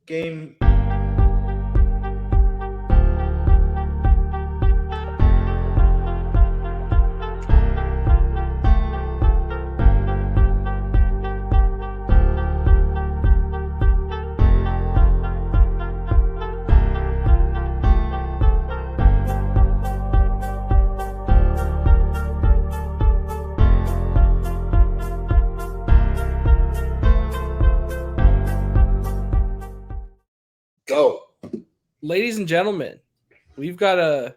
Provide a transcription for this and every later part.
game. Go. Ladies and gentlemen, we've got a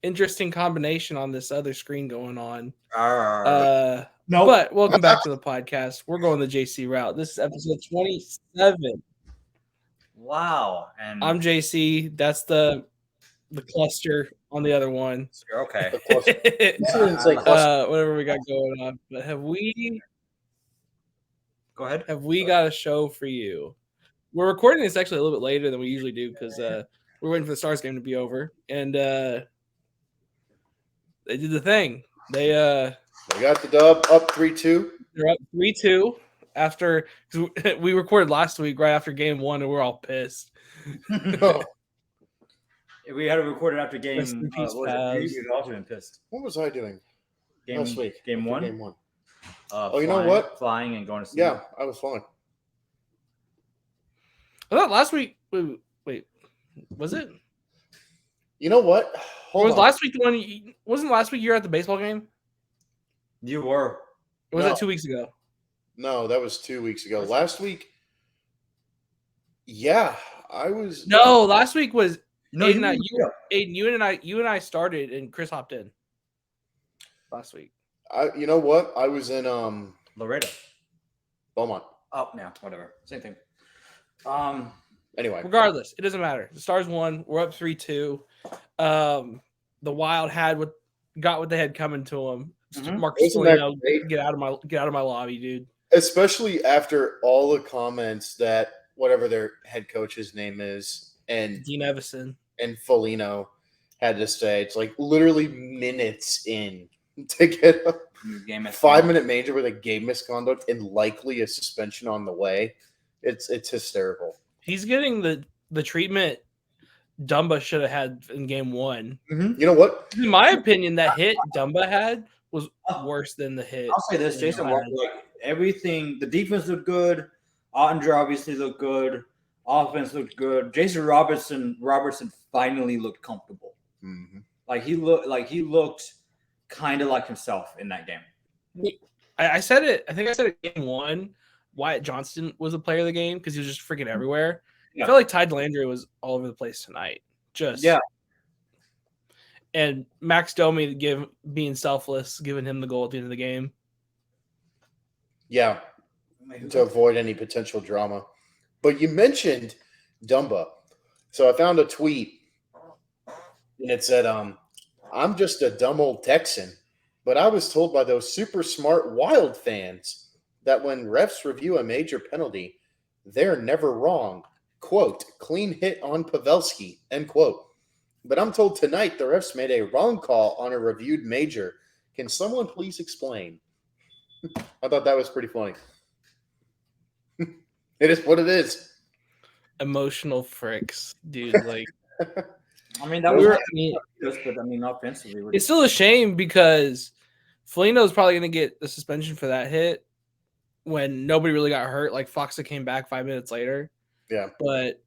interesting combination on this other screen going on. Nope. But welcome back to the podcast. We're going the JC route. This is episode 27. Wow. And I'm JC. That's the cluster on the other one. okay. It's like cluster. Whatever we got going on. But have we Go ahead. got a show for you? We're recording this actually a little bit later than we usually do because we're waiting for the Stars game to be over, and they did the thing. They got the dub up 3-2. They're up 3-2 after cause we recorded last week right after game one, and we're all pissed. We had to record it after game. Rest in peace, We'd also been pissed. What was I doing last week? Game one. Game one. You know what? Flying and going to sleep. Yeah, I was flying. I thought last week. Wait, was it? You know what? Last week the one? Wasn't last week you were at the baseball game? You were. Or was that 2 weeks ago? No, that was 2 weeks ago. Last week, yeah, I was. No, last week was No, Aiden, you and I started, and Chris hopped in last week. You know what? I was in Laredo. Beaumont. Oh, yeah, whatever. Same thing. Anyway, regardless, it doesn't matter. The Stars won. We're up 3-2. The Wild got what they had coming to them. Mm-hmm. Marcus Foligno, get out of my lobby, dude. Especially after all the comments that whatever their head coach's name is and Dean Evison and Foligno had to say. It's like literally minutes in to get a 5-minute major with a game misconduct and likely a suspension on the way. It's hysterical. He's getting the treatment Dumba should have had in game one. Mm-hmm. You know what? In my opinion, that hit Dumba had was worse than the hit. I'll say this, Jason. Everything, the defense looked good. Ottinger obviously looked good. Offense looked good. Jason Robertson finally looked comfortable. Mm-hmm. He looked kind of like himself in that game. I said it. I think I said it game one. Wyatt Johnston was the player of the game because he was just freaking everywhere. Yeah. I felt like Ty Dellandrea was all over the place tonight. And Max Domi being selfless, giving him the goal at the end of the game. Yeah, to avoid any potential drama. But you mentioned Dumba. So I found a tweet, and it said, I'm just a dumb old Texan, but I was told by those super smart Wild fans that when refs review a major penalty, they're never wrong. Quote, clean hit on Pavelski, end quote. But I'm told tonight the refs made a wrong call on a reviewed major. Can someone please explain? I thought that was pretty funny. It is what it is. Emotional fricks, dude. Like, I mean, that was but I mean, offensively, it's still a shame because Foligno is probably going to get the suspension for that hit when nobody really got hurt. Like Foxa came back 5 minutes later. Yeah, but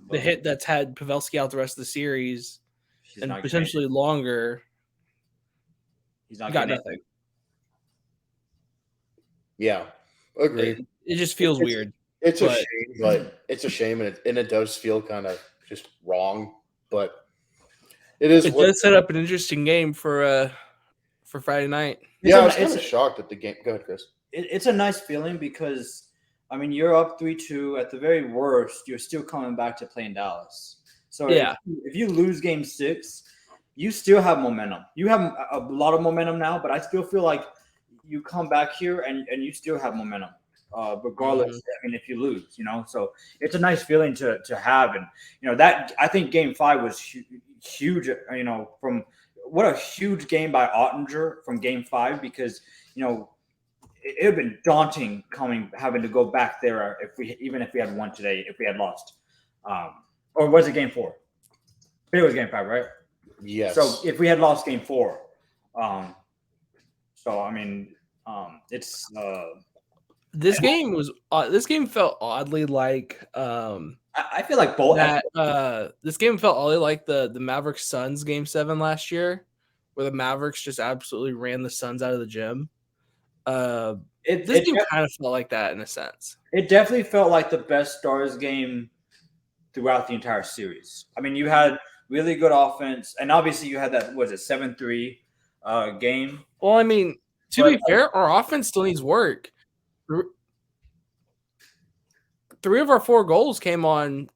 the hit that's had Pavelski out the rest of the series and potentially longer, he's not got nothing. Yeah, agreed. It just feels weird. It's a shame, but it's a shame, and it does feel kind of just wrong. But it is. It does set up an interesting game for Friday night. Yeah, I was kind of shocked at the game. Go ahead, Chris. It's a nice feeling because, I mean, you're up 3-2. At the very worst, you're still coming back to play in Dallas. So yeah, if you lose game 6, you still have momentum. You have a lot of momentum now, but I still feel like you come back here and you still have momentum, regardless. I mean, if you lose, so it's a nice feeling to have. And, that I think game 5 was huge, from what a huge game by Ottinger from game 5, because, it would have been daunting having to go back there if we had won today, if we had lost. Or was it game 4? It was game 5, right? Yes. So if we had lost game 4, so I mean, it's This game felt oddly like I feel like both. this game felt oddly like the Mavericks Suns game 7 last year, where the Mavericks just absolutely ran the Suns out of the gym. This game kind of felt like that in a sense. It definitely felt like the best Stars game throughout the entire series. I mean, you had really good offense, and obviously you had that 7-3 game. Well, I mean, to be fair, our offense still needs work. 3 of our 4 goals came on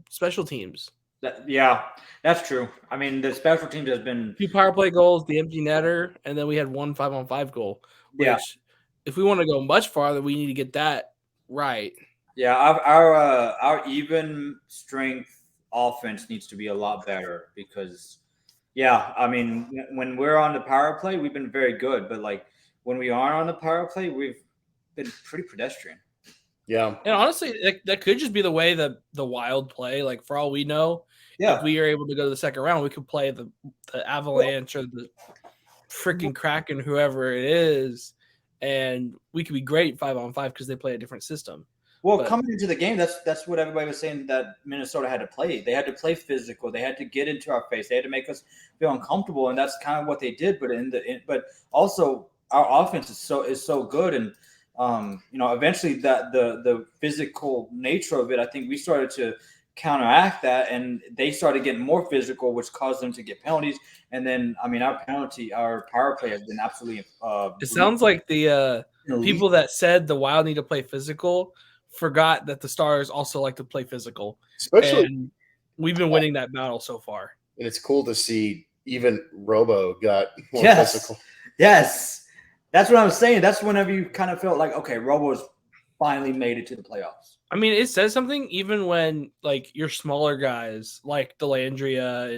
special teams. Yeah, that's true. I mean, the special teams has been 2 power play goals, the empty netter, and then we had 1 5-on-5 goal. Which, if we want to go much farther, we need to get that right. Yeah, our even strength offense needs to be a lot better because, I mean, when we're on the power play, we've been very good, but like when we are on the power play, we've been pretty pedestrian. Yeah, and honestly, that could just be the way the Wild play. Like for all we know, if we are able to go to the second round, we could play the Avalanche or the freaking Kraken, whoever it is, and we could be great 5-on-5 because they play a different system. Well, coming into the game, that's what everybody was saying that Minnesota had to play. They had to play physical. They had to get into our face. They had to make us feel uncomfortable, and that's kind of what they did. But also our offense is so good, and eventually that the physical nature of it, I think we started to counteract that, and they started getting more physical, which caused them to get penalties. And then, I mean, our power play has been absolutely. It sounds like the people that said the Wild need to play physical forgot that the Stars also like to play physical. Especially, and we've been winning that battle so far. And it's cool to see even Robo got more physical. Yes. That's what I was saying. That's whenever you kind of felt like, okay, Robo's finally made it to the playoffs. I mean, it says something even when like your smaller guys like Delandria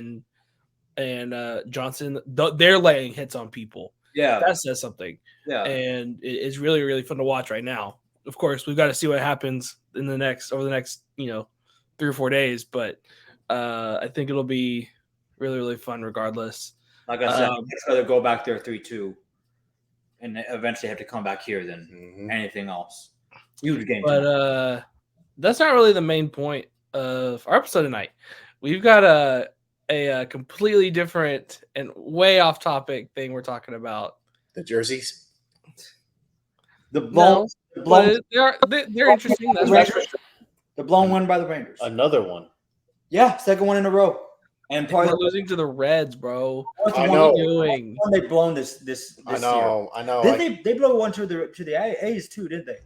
and Johnson, they're laying hits on people. Yeah. That says something. Yeah. And it's really, really fun to watch right now. Of course, we've got to see what happens over the next 3 or 4 days, but I think it'll be really, really fun regardless. Like I said, it's rather go back there 3-2 and eventually have to come back here than anything else. Huge game. But that's not really the main point of our episode tonight. We've got a completely different and way off topic thing we're talking about. The jerseys. The blown. They're interesting. That's right. The blown one by the Rangers. Another one. Yeah, second one in a row. And probably we're losing to the Reds, bro. What are you doing? They've blown this I know, year. I know. Did they blow one to the A's too, did they?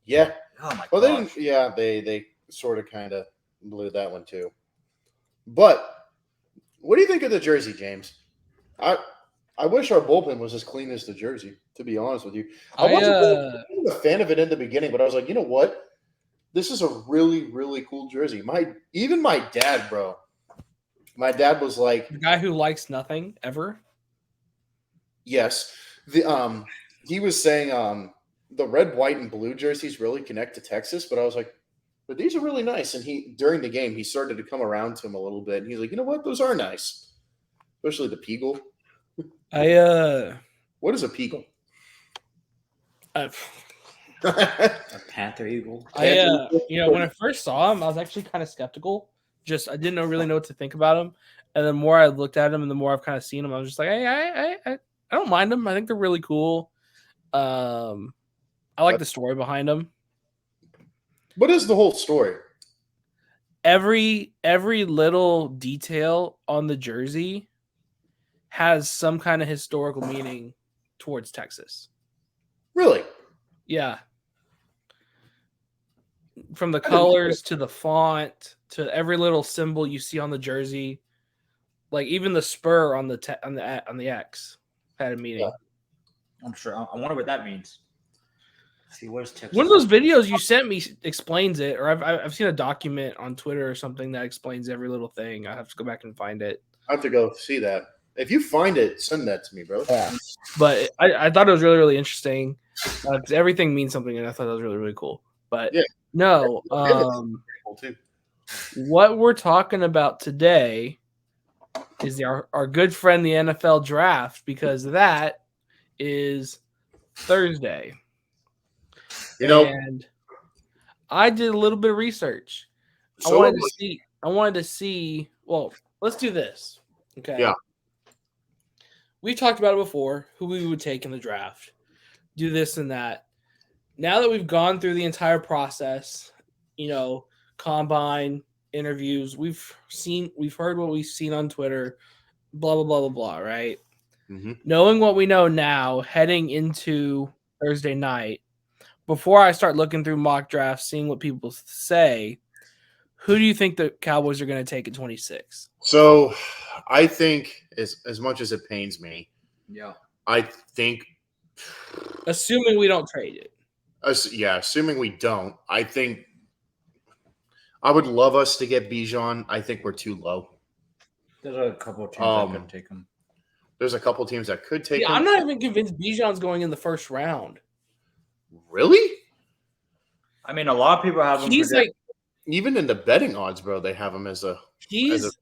Yeah. Oh my god. Well, they sort of kind of blew that one too. But what do you think of the jersey, James? I wish our bullpen was as clean as the jersey, to be honest with you. I wasn't a fan of it in the beginning, but I was like, you know what? This is a really, really cool jersey. Even my dad, bro. My dad was like the guy who likes nothing ever. Yes. He was saying the red, white, and blue jerseys really connect to Texas, but I was like, but these are really nice. And during the game, he started to come around to him a little bit, and he's like, you know what? Those are nice. Especially the Peagle. What is a Peagle? A Panther Eagle. When I first saw him, I was actually kind of skeptical. I didn't really know what to think about him. And the more I looked at him and the more I've kind of seen him, I was just like, hey, I don't mind them. I think they're really cool. I like the story behind them. What is the whole story? Every little detail on the jersey has some kind of historical meaning towards Texas. Really? Yeah. From the colors to the font to every little symbol you see on the jersey, like even the spur on the X had a meaning. Yeah. I'm sure. I wonder what that means. Let's see, where's Texas? One of those videos you sent me explains it, or I've seen a document on Twitter or something that explains every little thing. I have to go back and find it. I have to go see that. If you find it, send that to me, bro. Yeah. But I thought it was really, really interesting. Everything means something, and I thought that was really, really cool. But no, cool too. What we're talking about today is our good friend, the NFL draft, because that is Thursday. And I did a little bit of research. I wanted to see. Well, let's do this. Okay. Yeah. We've talked about it before, who we would take in the draft, do this and that. Now that we've gone through the entire process, combine, interviews, we've heard what we've seen on Twitter, blah, blah, blah, blah, blah, right? Mm-hmm. Knowing what we know now, heading into Thursday night, before I start looking through mock drafts, seeing what people say, who do you think the Cowboys are going to take at 26? So I think as much as it pains me, I think assuming we don't trade it. Assuming we don't, I think I would love us to get Bijan. I think we're too low. There's a couple of teams that could take him. There's a couple teams that could take him. I'm not even convinced Bijan's going in the first round. Really? I mean, a lot of people have him. He's even in the betting odds, bro. They have him as a. He'll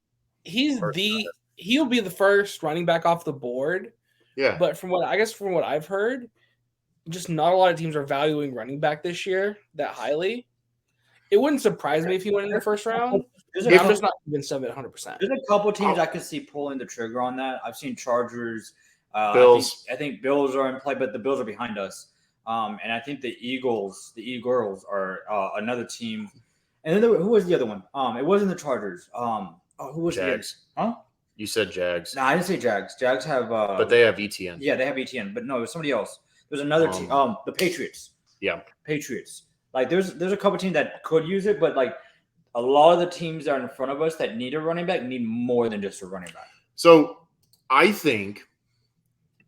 be the first running back off the board. Yeah. But from what I've heard, just not a lot of teams are valuing running back this year that highly. It wouldn't surprise me if he went in the first round. I'm just not convinced of it 100%. There's a couple teams I could see pulling the trigger on that. I've seen Chargers, Bills. I think Bills are in play, but the Bills are behind us. And I think the Eagles are another team. And then who was the other one? It wasn't the Chargers. Who was Jags? Huh? You said Jags. No, I didn't say Jags. Jags have. But they have ETN. Yeah, they have ETN. But no, it was somebody else. There's another team. The Patriots. Yeah. Patriots. Like there's a couple teams that could use it, but like a lot of the teams that are in front of us that need a running back need more than just a running back. So I think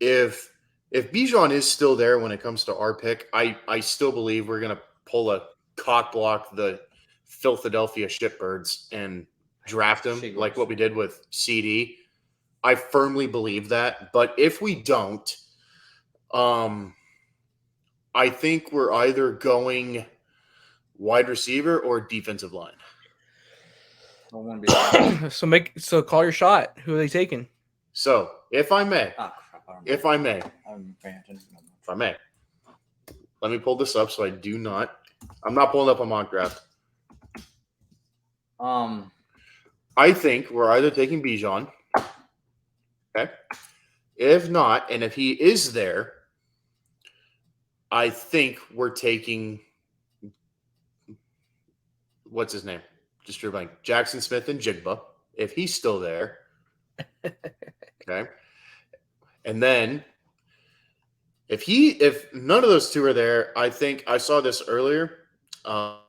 if Bijan is still there when it comes to our pick, I still believe we're gonna pull a cock block the Philadelphia Shitbirds and draft him like what we did with CD. I firmly believe that. But if we don't, I think we're either going wide receiver or defensive line. I want to be so call your shot. Who are they taking? So if I may, I'm paying attention. if I may, let me pull this up so I'm not pulling up a mock draft. I think we're either taking Bijan. Okay. If not, and if he is there, I think we're taking what's his name? Just drew blank. Jackson Smith and Jigba, if he's still there. Okay. And then if none of those two are there, I think I saw this earlier. I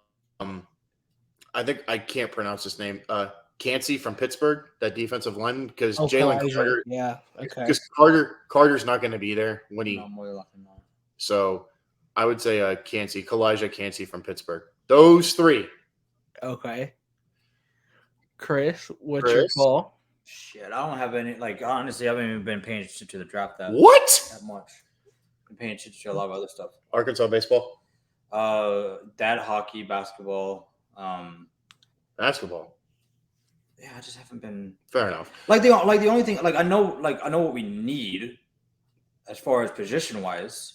think I can't pronounce his name. Cansey from Pittsburgh, that defensive line, because Jalen Carter. Yeah. Okay. Because Carter's not going to be there when he. So I would say Kalijah Cansey from Pittsburgh. Those three. Okay. Chris, what's your call? Shit, I don't have any. Like honestly, I haven't even been paying attention to the draft that much. I'm paying attention to a lot of other stuff. Arkansas baseball. Dad hockey, basketball. Basketball. Yeah, I just haven't been. Fair enough. Like the only thing, I know what we need, as far as position wise.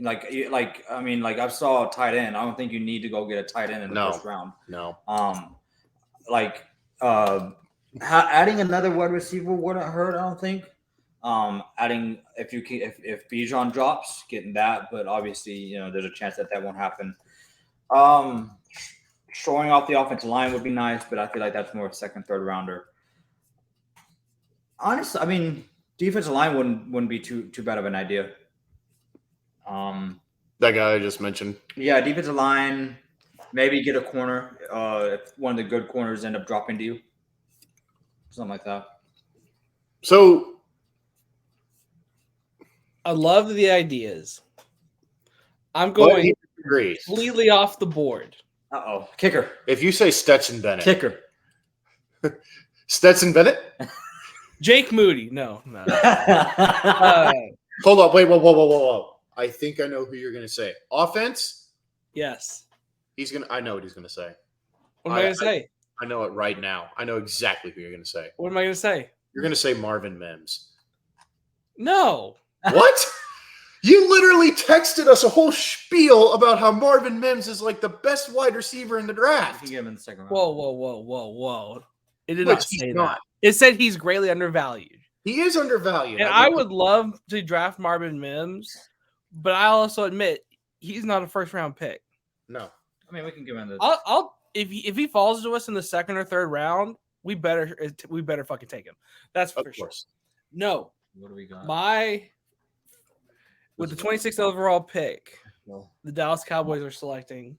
I saw a tight end. I don't think you need to go get a tight end in the first round. No. Adding another wide receiver wouldn't hurt. I don't think. Adding if Bijan drops, getting that, but obviously there's a chance that won't happen. Showing off the offensive line would be nice, but I feel like that's more a second, third rounder. Honestly, I mean, defensive line wouldn't be too bad of an idea. That guy I just mentioned. Yeah, defensive line. Maybe get a corner. If one of the good corners end up dropping to you, something like that. So, I love the ideas. I'm going completely off the board. Kicker. If you say Stetson Bennett. Kicker. Stetson Bennett? Jake Moody. No. Hold up. Wait. Whoa. I think I know who you're going to say. Offense? Yes. I know what he's going to say. What am I going to say? I know it right now. I know exactly who you're going to say. What am I going to say? You're going to say Marvin Mims. No. What? You literally texted us a whole spiel about how Marvin Mims is like the best wide receiver in the You draft. can get him in the second round. Whoa. It did Which not he's say not. that. It said he's greatly undervalued. He is undervalued. And I would love to draft Marvin Mims, but I also admit he's not a first round pick. No. I mean, we can give him the. I'll if he falls to us in the second or third round, we better fucking take him. That's for Of sure. course. No, What do we got? with the 26th overall pick, Well, the Dallas Cowboys are selecting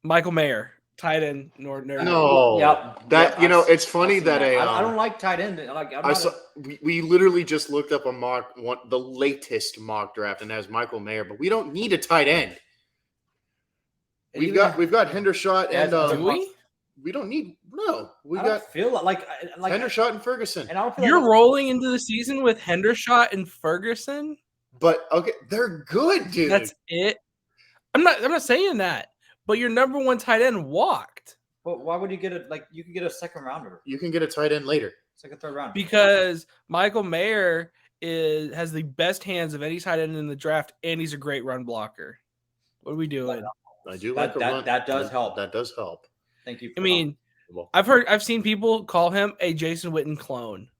Michael Mayer, tight end, North. No. Yep. That Yep, I've- it's funny I've seen that I don't like tight end. Like I'm I not saw we literally just looked up the latest mock draft and has Michael Mayer, but we don't need a tight end. We've got Hendershot and Yeah, Do we? we don't need we I got don't feel like Hendershot and Ferguson. and I don't feel You're like, rolling into the season with Hendershot and Ferguson. But okay, they're good, dude. That's it. I'm not saying that, but your number one tight end walked But why would you get it? Like you could get a second rounder, You can get a tight end later. second, third round. because Michael Mayer has the best hands of any tight end in the draft, and he's a great run blocker. What are we doing? I do That- like a that- run. that does help. That does help. Thank you. I mean, Well, I've seen people call him a Jason Witten clone.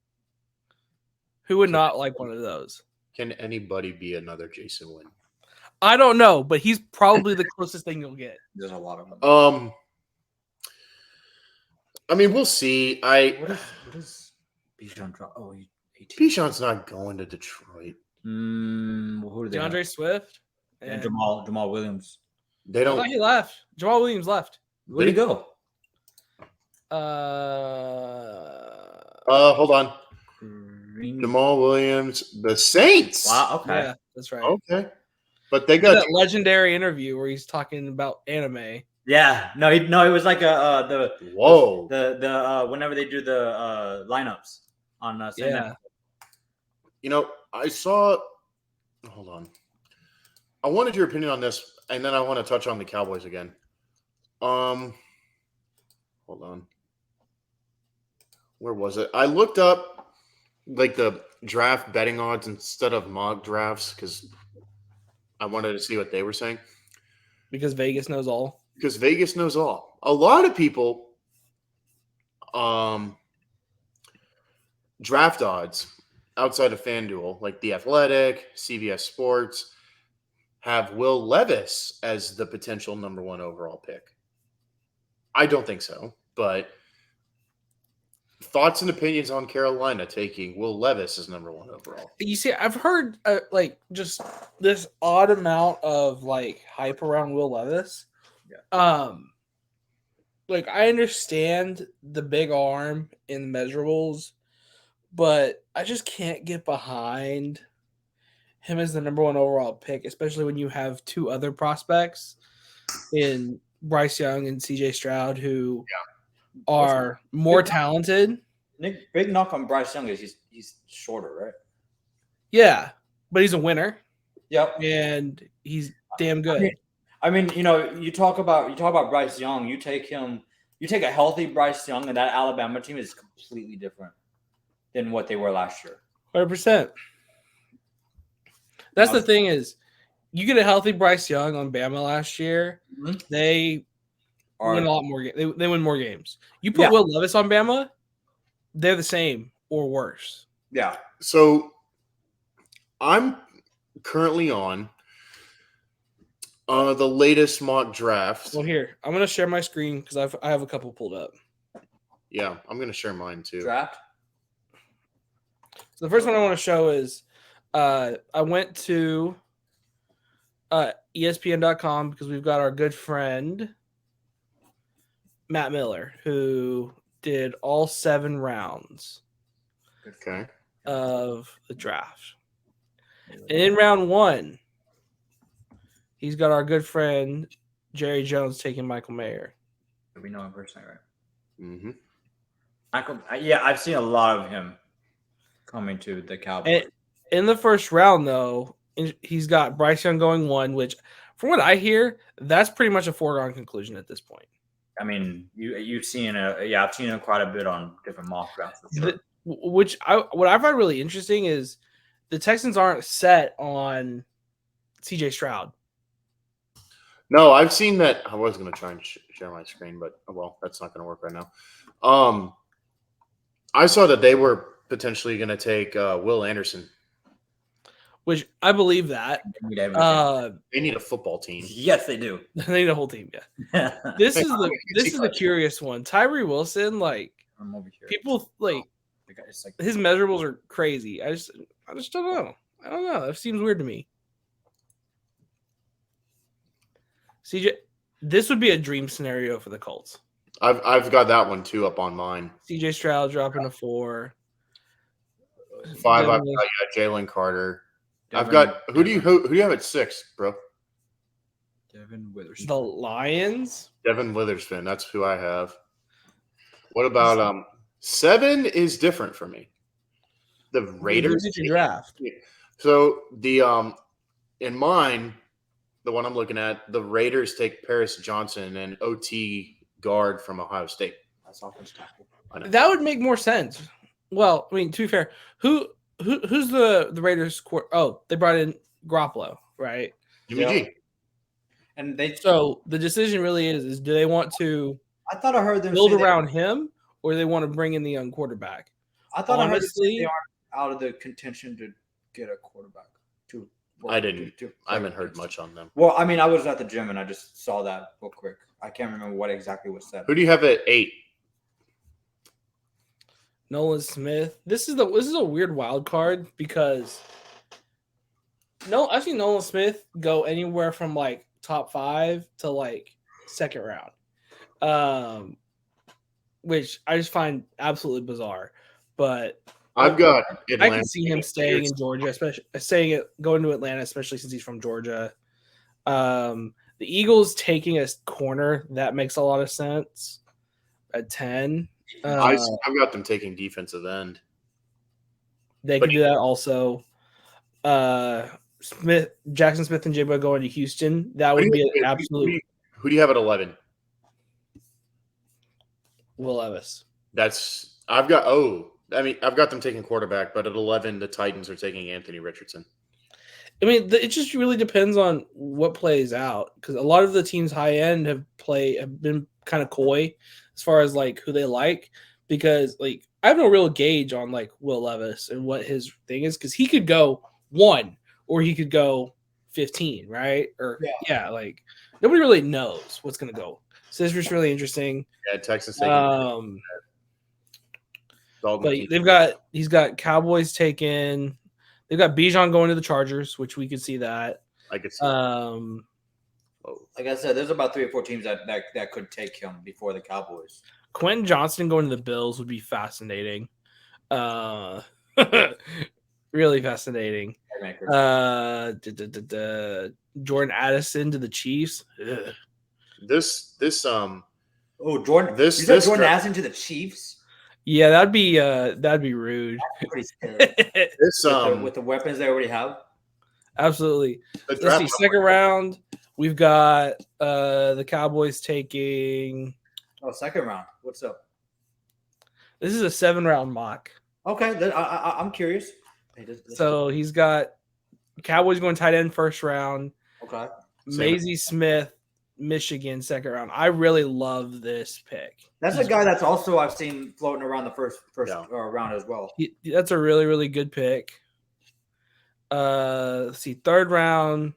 Who would not like one of those? can anybody be another Jason Wynn? I don't know, but he's probably the closest thing you'll get. there's a lot of them. I mean, we'll see. What is Bijan drop? Oh, he's 18. Bijan's not going to Detroit. Well, who do they? DeAndre Swift and Jamal Williams. They I don't. thought he left. Jamal Williams left. Where'd he go? Hold on. Jamal Williams, the Saints. Wow. Okay. Yeah, that's right. Okay. But they That got legendary interview where he's talking about anime. Yeah. No. It was like whoa. the whenever they do the lineups on Sunday. Yeah. You know, I saw. Hold on. I wanted your opinion on this, and then I want to touch on the Cowboys again. Hold on. Where was it? I looked up like the draft betting odds instead of mock drafts because I wanted to see what they were saying. Because Vegas knows all. Because Vegas knows all. A lot of people draft odds outside of FanDuel, like The Athletic, CBS Sports, have Will Levis as the potential number one overall pick. I don't think so, but thoughts and opinions on Carolina taking Will Levis as number one overall. You see, I've heard like just this odd amount of like hype around Will Levis. Yeah. Like I understand the big arm in measurables, but I just can't get behind him as the number one overall pick, especially when you have two other prospects in Bryce Young and CJ Stroud who are more talented. Big knock on Bryce Young is he's shorter, right? Yeah, but he's a winner Yep. and he's damn good. I mean, you talk about Bryce Young. You take a healthy Bryce Young, and that Alabama team is completely different than what they were last year. 100%. That's the thing is, you get a healthy Bryce Young on Bama last year, they win a lot more. They win more games. You put Will Levis on Bama, they're the same or worse. Yeah. So I'm currently on the latest mock draft. Well, here I'm gonna share my screen because I have a couple pulled up. Yeah, I'm gonna share mine too. Draft. So the first one I want to show is I went to ESPN.com because we've got our good friend Matt Miller who did all 7 rounds Okay. of the draft. And in round 1, he's got our good friend Jerry Jones taking Michael Mayer. We know him personally, right? Mm-hmm. I've seen a lot of him coming to the Cowboys. And in the first round, though, he's got Bryce Young going 1, which from what I hear, that's pretty much a foregone conclusion at this point. I mean, you've seen I've seen it quite a bit on different mock drafts for sure. What I find really interesting is the Texans aren't set on CJ Stroud. No, I've seen that. I was going to try and share my screen, but that's not going to work right now. I saw that they were potentially going to take Will Anderson. Which I believe that. They need a football team. Yes, they do. They need a whole team. Yeah. This is the curious one. Tyree Wilson, like I'm over here. people like his measurables are crazy. I just don't know. I don't know. It seems weird to me. CJ, this would be a dream scenario for the Colts. I've got that one too up on mine. CJ Stroud dropping to 4. 5. I've got Jalen Carter. I've got who do you have at 6, bro? Devin Witherspoon. The Lions. Devin Witherspoon. That's who I have. What about 7 is different for me. The Raiders. Who did you draft? So the in mine, the one I'm looking at, the Raiders take Paris Johnson and OT guard from Ohio State. That's offensive tackle. That would make more sense. Well, I mean, to be fair, who's the Raiders? They brought in Garoppolo, right? Jimmy G. And so the decision really is do they want to? I thought I heard them build around him, or they want to bring in the young quarterback. I thought honestly, they aren't out of the contention to get a quarterback. I haven't heard much on them. Well, I mean, I was at the gym and I just saw that real quick. I can't remember what exactly was said. Who do you have at 8? Nolan Smith. This is a weird wild card because I've seen Nolan Smith go anywhere from like top 5 to like second round, which I just find absolutely bizarre. But I've got Atlanta. I can see him staying in Georgia, especially going to Atlanta, especially since he's from Georgia. The Eagles taking a corner, that makes a lot of sense at 10. I've got them taking defensive end. They can do that also. Jackson Smith and Jigba going to Houston. That would be an absolute. Who do you have at 11? Will Levis. I've got them taking quarterback, but at 11, the Titans are taking Anthony Richardson. I mean, it just really depends on what plays out because a lot of the teams high end have been kind of coy as far as like who they like because like I have no real gauge on like Will Levis and what his thing is because he could go 1 or he could go 15, right? Or like nobody really knows what's gonna go. So it's just really interesting. Yeah, Texas. But he's got Cowboys taken. They've got Bijan going to the Chargers, which we could see that. I could see. Like I said, there's about 3 or 4 teams that could take him before the Cowboys. Quentin Johnston going to the Bills would be fascinating. Really fascinating. Jordan Addison to the Chiefs. Ugh. Jordan. You said Jordan Addison to the Chiefs. Yeah, that'd be rude. That's pretty scary. With the weapons they already have. Absolutely. Let's see. Second round, we've got the Cowboys taking. Oh, second round. What's up? This is a 7-round mock. Okay, I'm curious. So he's got Cowboys going tight end first round. Okay. Maisie Smith, Michigan, second round. I really love this pick. That's a guy that's also I've seen floating around the first round as well. That's a really, really good pick. Let's see. Third round,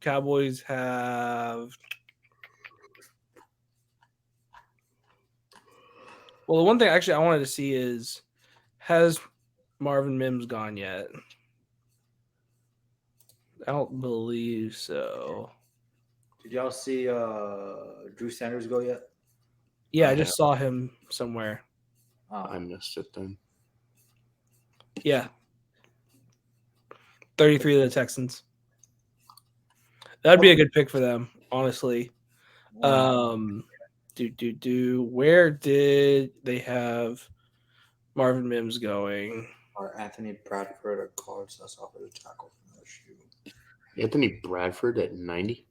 Cowboys have. Well, the one thing actually I wanted to see is has Marvin Mims gone yet? I don't believe so. Did y'all see Drew Sanders go yet? Yeah, I just saw him somewhere. I missed it then. Yeah. 33 of the Texans. That'd be a good pick for them, honestly. Where did they have Marvin Mims going? Or Anthony Bradford or college that's off of the tackle from LSU. Anthony Bradford at 90?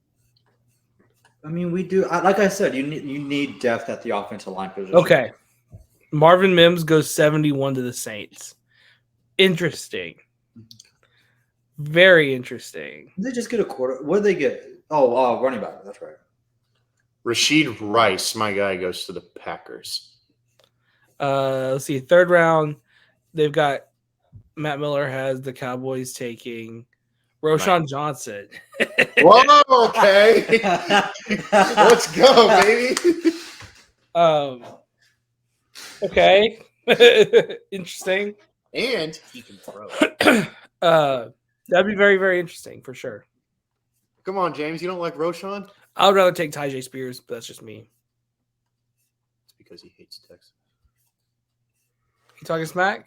I mean, we do. Like I said, you need depth at the offensive line position. Okay. Marvin Mims goes 71 to the Saints. Interesting. Very interesting. Did they just get a quarter? What did they get? Oh, running back. That's right. Rashid Rice, my guy, goes to the Packers. Let's see. Third round, they've got Matt Miller has the Cowboys taking Roshan Johnson. Whoa, okay. Let's go, baby. Okay. Interesting. And he can throw. That'd be very, very interesting for sure. Come on, James. You don't like Roshan? I would rather take Tyjae Spears, but that's just me. It's because he hates Texas. You talking smack?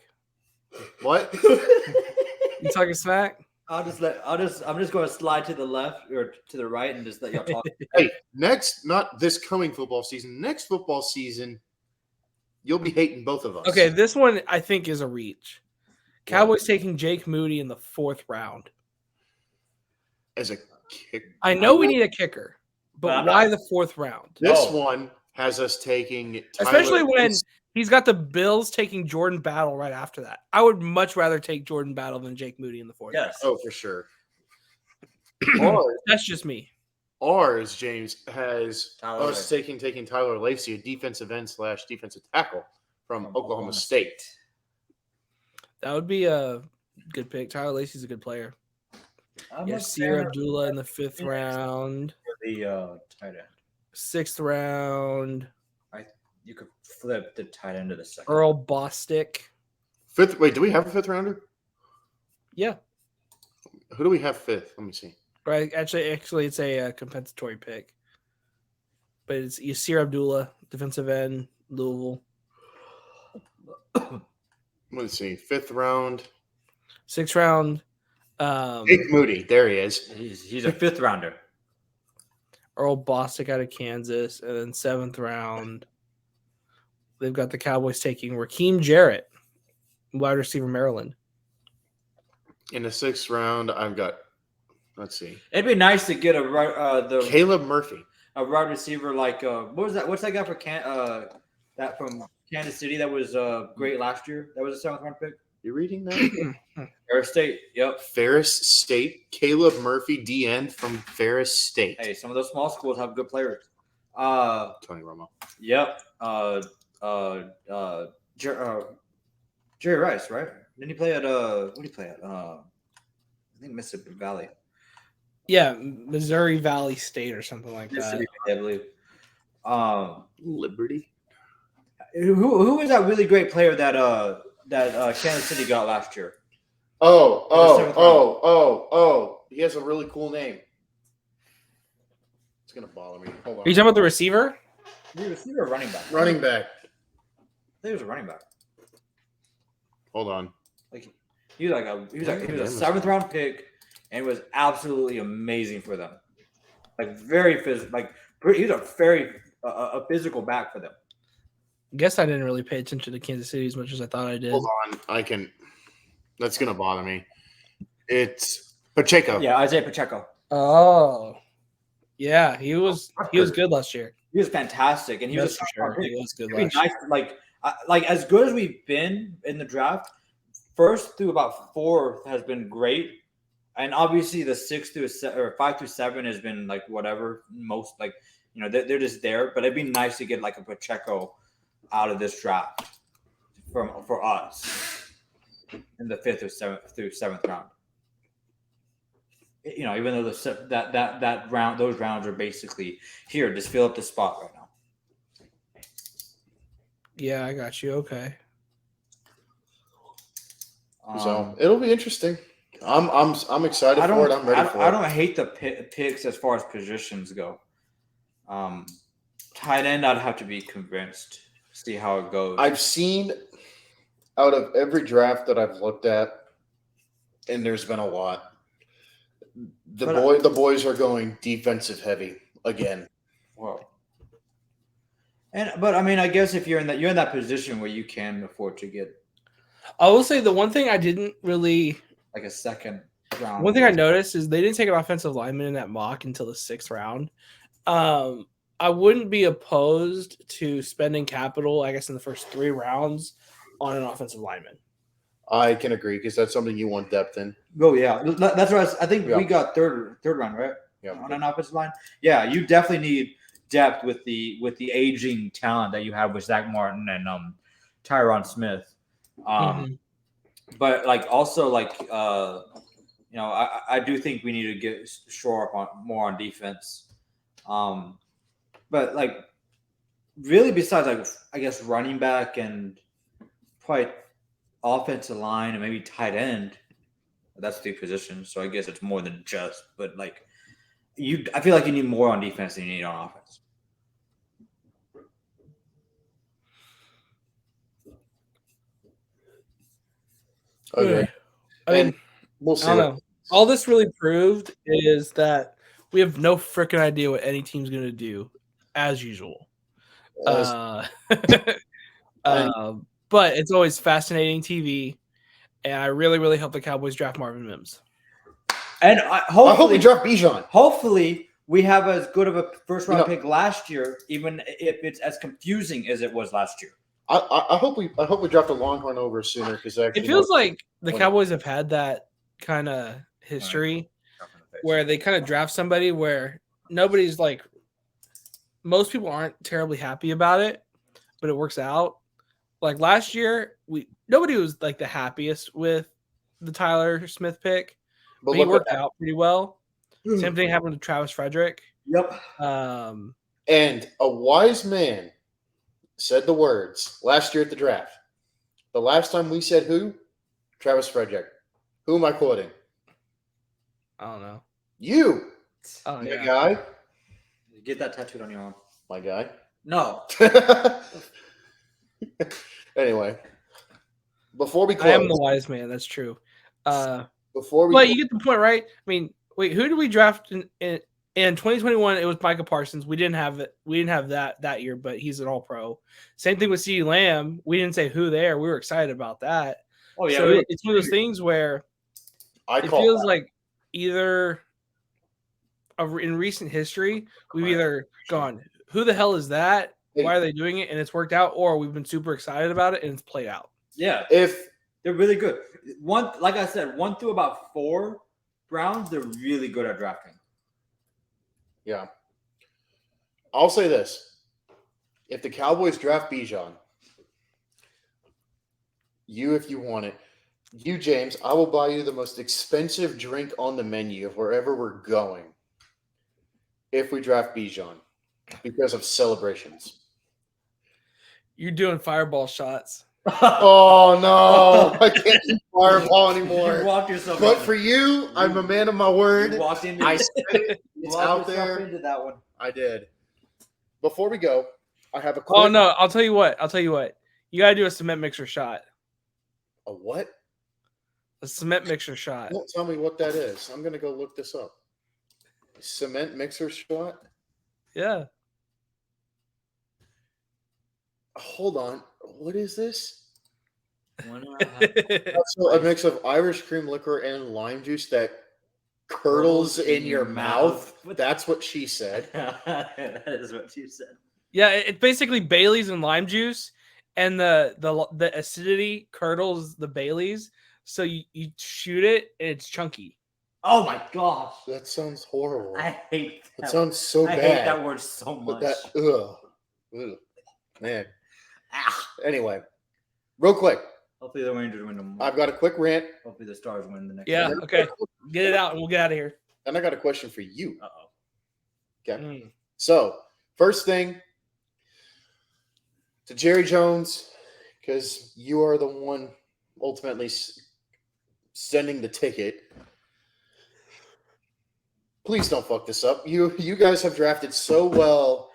What? You talking smack? I'm just going to slide to the left or to the right and just let y'all talk. Hey, not this coming football season. Next football season, you'll be hating both of us. Okay, this one I think is a reach. Cowboys taking Jake Moody in the 4th round. As a kick. I know we need a kicker, but why the 4th round? This one has us taking Especially when he's got the Bills taking Jordan Battle right after that. I would much rather take Jordan Battle than Jake Moody in the 4th. Yes. Oh, for sure. That's just me. Ours, James, has Tyler us taking Tyler Lacey, a defensive end / defensive tackle from Oklahoma State. That would be a good pick. Tyler Lacey's a good player. Yasir Abdullah in the 5th round. The tight end. 6th round. You could flip the tight end to the 2nd. Earl Bostick. 5th. Wait, do we have a 5th rounder? Yeah. Who do we have 5th? Let me see. Right. Actually, it's a compensatory pick. But it's Yasir Abdullah, defensive end, Louisville. Let's see. 5th round. 6th round. Jake Moody. There he is. He's a 5th rounder. Earl Bostick out of Kansas. And then 7th round, they've got the Cowboys taking Raheem Jarrett, wide receiver, Maryland. In the 6th round, I've got, let's see. It'd be nice to get a Caleb Murphy. A wide receiver like what was that? What's that guy for that from Kansas City that was great last year? That was a 7th round pick. You reading that? Ferris State. Yep. Ferris State. Caleb Murphy, D end from Ferris State. Hey, some of those small schools have good players. Tony Romo. Yep. Jerry Rice, right? Didn't he play at what did he play at? I think Mississippi Valley. Yeah, Missouri Valley State or something like that. I believe. Liberty. Who was that really great player that Kansas City got last year? Oh. He has a really cool name. It's going to bother me. Hold on. Are you talking about the receiver? The receiver or running back? Running back. I think it was a running back. Hold on. Like he was a 7th round pick, and it was absolutely amazing for them. Like very physical. Like he was a very a physical back for them. I guess I didn't really pay attention to Kansas City as much as I thought I did. Hold on. That's going to bother me. It's Pacheco. Yeah, Isaiah Pacheco. Oh. Yeah, he was good last year. He was fantastic, and he was for sure. He was good It'd last be nice, year. like as good as we've been in the draft, 1st through about 4th has been great, and obviously the 6th through 5 through 7 has been like whatever. Most they're just there, but it'd be nice to get like a Pacheco out of this draft for us in the 5th or 7th through 7th round. Even though that round, those rounds are basically here, just fill up the spot right now. Yeah, I got you. Okay. So it'll be interesting. I'm excited for it. I'm ready for it. I don't hate the picks as far as positions go. Tight end, I'd have to be convinced. See how it goes. I've seen out of every draft that I've looked at, and there's been a lot. The boys are going defensive heavy again. Well, but I mean, I guess if you're in that position where you can afford to get, I will say the one thing I didn't really like a 2nd round. One thing I noticed is they didn't take an offensive lineman in that mock until the 6th round. I wouldn't be opposed to spending capital, I guess, in the first 3 rounds on an offensive lineman. I can agree because that's something you want depth in. Oh yeah, that's what I think. Yeah. We got third round, right? Yeah. On an offensive line. Yeah, you definitely need depth with the aging talent that you have with Zach Martin and Tyron Smith. But like also like I do think we need to get shore up on more on defense. But like really besides like I guess running back and probably offensive line and maybe tight end, that's 3 positions. So I guess it's more than just. But like I feel like you need more on defense than you need on offense. Okay. I mean, we'll see. I don't know. All this really proved is that we have no freaking idea what any team's going to do, as usual. But it's always fascinating TV, and I really, really hope the Cowboys draft Marvin Mims. And I hope we draft Bijan. Hopefully, we have as good of a first-round pick last year, even if it's as confusing as it was last year. I hope we draft a Longhorn over sooner because it feels like the Cowboys have had that kind of history where they kind of draft somebody where nobody's like, most people aren't terribly happy about it, but it works out. Like last year, nobody was like the happiest with the Tyler Smith pick, but he worked out pretty well. Same thing happened to Travis Frederick. Yep. And a wise man said the words last year at the draft. The last time we said who? Travis Frederick. Who am I quoting? I don't know. You. Oh, my yeah. guy. Get that tattooed on your arm. My guy. No. Anyway, before we close, I am the wise man. That's true. Before we, but you get the point, right? I mean, wait, who did we draft in 2021? It was Micah Parsons. We didn't have it. We didn't have that year, but he's an All-Pro. Same thing with CeeDee Lamb. We didn't say who there. We were excited about that. Oh yeah. So it's one of those things where it feels like either in recent history we've either gone, "Who the hell is that? Why are they doing it?" and it's worked out, or we've been super excited about it and it's played out. Yeah, if they're really good. Like I said, 1 through about 4 rounds, they're really good at drafting. Yeah. I'll say this. If the Cowboys draft Bijan, if you want it, James, I will buy you the most expensive drink on the menu of wherever we're going if we draft Bijan because of celebrations. You're doing fireball shots. Oh, no. I can't do fireball anymore. You walked yourself but for you, I'm a man of my word. You walked into I said it. It's out there. Into that one. I did. Before we go, I have a quick... Oh, no. I'll tell you what. You got to do a cement mixer shot. A what? A cement mixer shot. Don't tell me what that is. I'm going to go look this up. Cement mixer shot? Yeah. Hold on. What is this? That's a mix of Irish cream liquor and lime juice that curdles in your mouth. That's what she said. That is what she said. Yeah, it's basically Bailey's and lime juice, and the acidity curdles the Bailey's, so you shoot it and it's chunky. Oh my gosh, that sounds horrible. I hate that. It sounds so bad. I hate that word so much. Man. Anyway, real quick. Hopefully the Rangers win them. I've got a quick rant. Hopefully the Stars win the next. Yeah. game. Okay. Get it out and we'll get out of here. And I got a question for you. Uh-oh. Okay. So first thing to Jerry Jones, because you are the one ultimately sending the ticket. Please don't fuck this up. You guys have drafted so well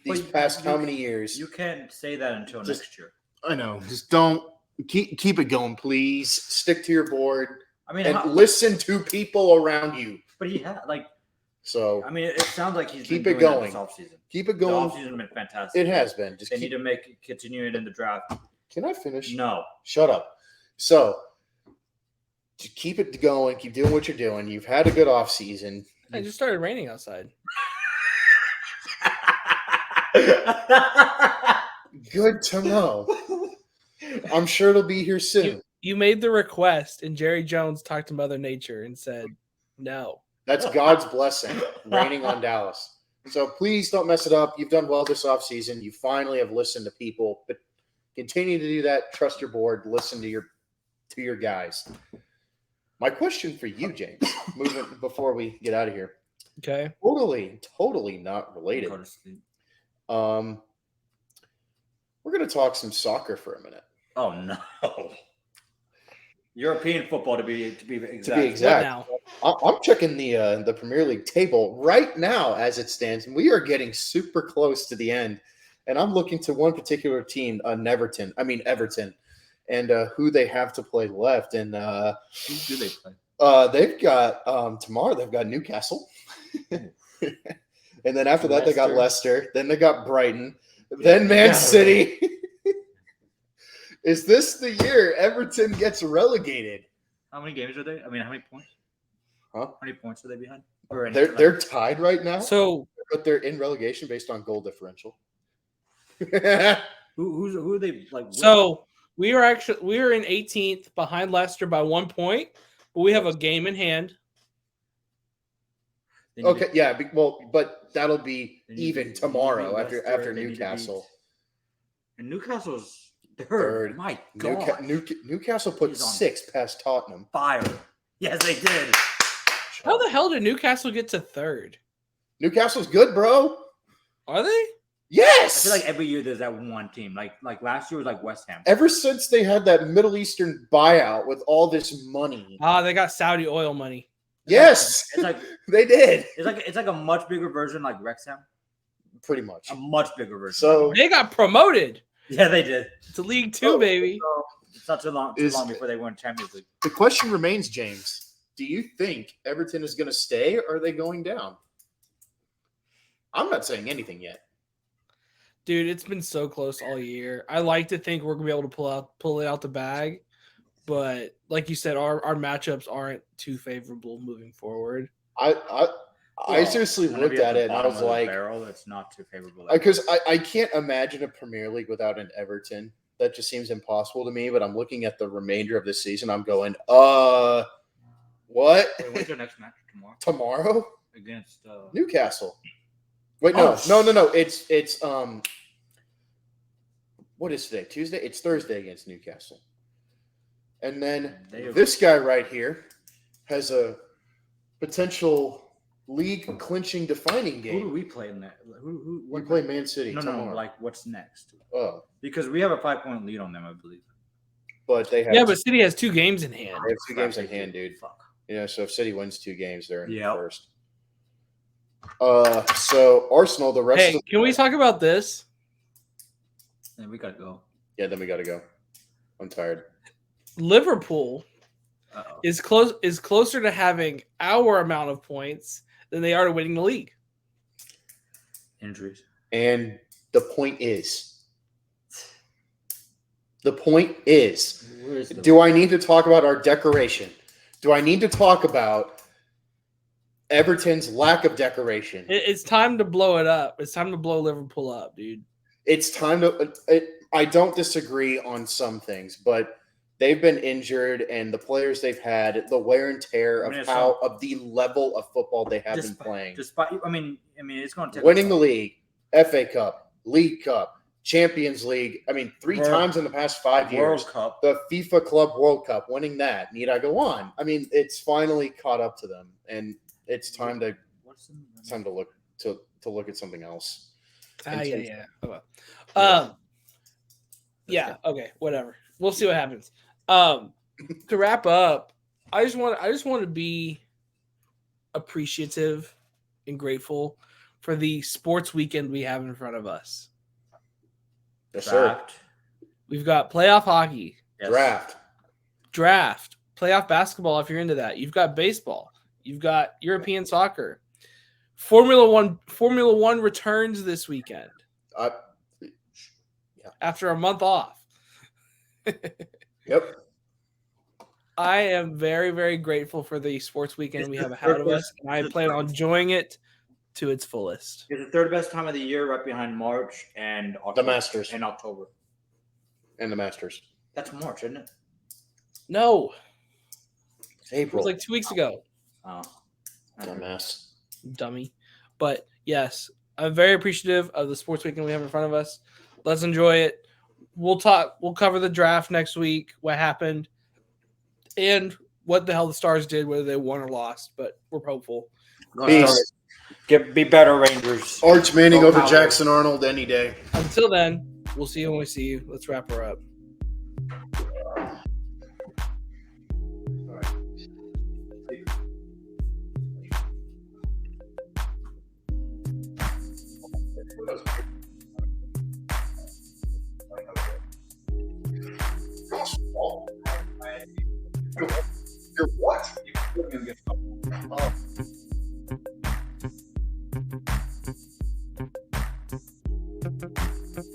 these past how many years? You can't say that until next year. I know. Just don't keep it going, please. Stick to your board. I mean, and listen to people around you. But he had So I mean, it sounds like he's keep been it doing going. That this offseason. Keep it going. The offseason has been fantastic. It has been. Just need to continue it in the draft. Can I finish? No. Shut up. So to keep it going, keep doing what you're doing. You've had a good offseason. It just started raining outside. Good to know. I'm sure it'll be here soon. You made the request, and Jerry Jones talked to Mother Nature and said, no. That's God's blessing raining on Dallas. So please don't mess it up. You've done well this offseason. You finally have listened to people, but continue to do that. Trust your board. Listen to your guys. My question for you, James, moving before we get out of here. Okay. Totally not related. We're going to talk some soccer for a minute. Oh no. European football to be exact. To be exact. Now? I'm checking the Premier League table right now as it stands, and we are getting super close to the end. And I'm looking to one particular team, Everton, and who they have to play left. And Who do they play? they've got tomorrow. They've got Newcastle, and then after that they got Leicester. Then they got Brighton. Then Man City. Is this the year Everton gets relegated? How many games are they? I mean, how many points? Huh? How many points are they behind? They're tied right now. So, but they're in relegation based on goal differential. Who are they like? So we are in 18th behind Leicester by 1 point, but we have a game in hand. Okay, yeah, but that'll be even tomorrow after Newcastle. And Newcastle's third. My God, Newcastle put 6 past Tottenham. Fire. Yes, they did. How the hell did Newcastle get to third? Newcastle's good, bro. Are they? Yes. I feel like every year there's that one team. Like last year was like West Ham. Ever since they had that Middle Eastern buyout with all this money. They got Saudi oil money. Yes, it's like they did. It's like a much bigger version, like Wrexham. Pretty much A much bigger version. So They got promoted yeah, they did. to League Two, baby. So it's not too long before they won Champions League. the question remains, James. Do you think Everton is going to stay or are they going down? I'm not saying anything yet. Dude, it's been so close all year. I like to think we're gonna be able to pull it out the bag, but like you said, our matchups aren't too favorable moving forward. I seriously looked at it and I was like, that's not too favorable. Because I can't imagine a Premier League without an Everton. That just seems impossible to me. But I'm looking at the remainder of the season. I'm going, what? Wait, when's your next match tomorrow? Tomorrow Against Newcastle. Wait, no. It's what is today? Tuesday? It's Thursday against Newcastle. And then this guy right here has a potential league clinching defining game. Who do we play in that? We play Man City. No, tomorrow. like what's next? Oh, Because we have a 5-point lead on them, I believe. but they have but City has 2 games in hand. they have 2 games in hand, dude. Fuck. Yeah, so if City wins 2 games, they're in Yep. first. So Arsenal, the rest. Hey, can we talk about this? Then we gotta go. Yeah, then we got to go. I'm tired. Liverpool Uh-oh. is closer to having our amount of points than they are to winning the league. Injuries. And the point is, do I need to talk about our decoration? Do I need to talk about Everton's lack of decoration? It's time to blow it up. It's time to blow Liverpool up, dude. It's time to. I don't disagree on some things, but they've been injured, and the players they've had, the wear and tear of of the level of football they have been playing. Despite, I mean, it's going to take winning the league, FA Cup, League Cup, Champions League. I mean, 3 times in the past 5 years. World Cup, the FIFA Club World Cup, winning that. Need I go on? I mean, it's finally caught up to them, and it's time to look at something else. Yeah. Yeah. Okay. Whatever. We'll see what happens. To wrap up, I just want to be appreciative and grateful for the sports weekend we have in front of us. Yes, sir. We've got playoff hockey, draft, playoff basketball if you're into that. You've got baseball. You've got European soccer. Formula One returns this weekend. After a month off. Yep. I am very, very grateful for the sports weekend we have ahead of us, and I plan on enjoying it to its fullest. It's the third best time of the year, right behind March and October, The Masters. and October. And the Masters. That's March, isn't it? No, It's it April. was like 2 weeks ago. Oh, Dumbass. Dummy. But yes, I'm very appreciative of the sports weekend we have in front of us. Let's enjoy it. We'll cover the draft next week, what happened, and what the hell the Stars did, whether they won or lost, but we're hopeful. Peace. Be better, Rangers. Arch Manning Go over Powers. Jackson Arnold any day. Until then, we'll see you when we see you. Let's wrap her up.